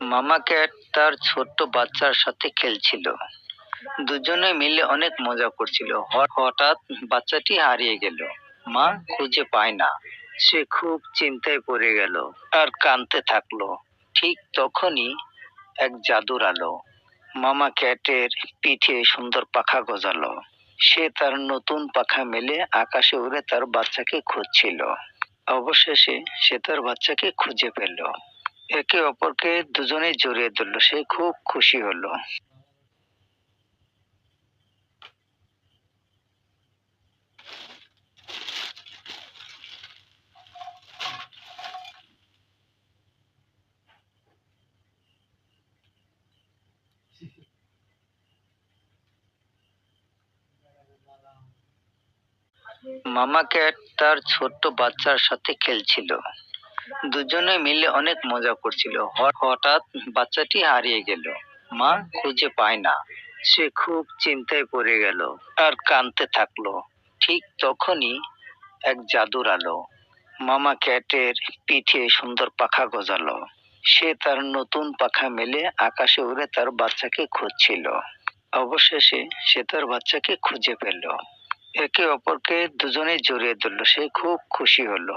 মামা ক্যাট তার ছোট্ট বাচ্চার সাথে খেলছিল। দুজনে মিলে অনেক মজা করছিল। হঠাৎ বাচ্চাটি হারিয়ে গেল। মা খুঁজে পায় না। সে খুব চিন্তায় পড়ে গেল আর কাঁদতে থাকলো। ঠিক তখনই এক জাদুর আলো মামা ক্যাটের পিঠে সুন্দর পাখা গজালো। সে তার নতুন পাখা মেলে আকাশে উড়ে তার বাচ্চাকে খুঁজছিল। অবশেষে সে তার বাচ্চাকে খুঁজে পেল। একে অপরকে দুজনে জড়িয়ে ধরলো। সে খুব খুশি হলো। মামা ক্যাট তার ছোট্ট বাচ্চার সাথে খেলছিল। দুজনে মিলে অনেক মজা করছিল। হঠাৎ বাচ্চাটি হারিয়ে গেল। মা খুঁজে পায় না। সে খুব চিন্তায় পড়ে গেল আর কাঁদতে থাকলো। ঠিক তখনই এক জাদুর আলো মামা ক্যাটের পিঠে সুন্দর পাখা গজালো। সে তার নতুন পাখা মেলে আকাশে উড়ে তার বাচ্চাকে খুঁজছিল। অবশেষে সে তার বাচ্চাকে খুঁজে পেল। একে অপরকে দুজনে জড়িয়ে ধরলো। সে খুব খুশি হলো।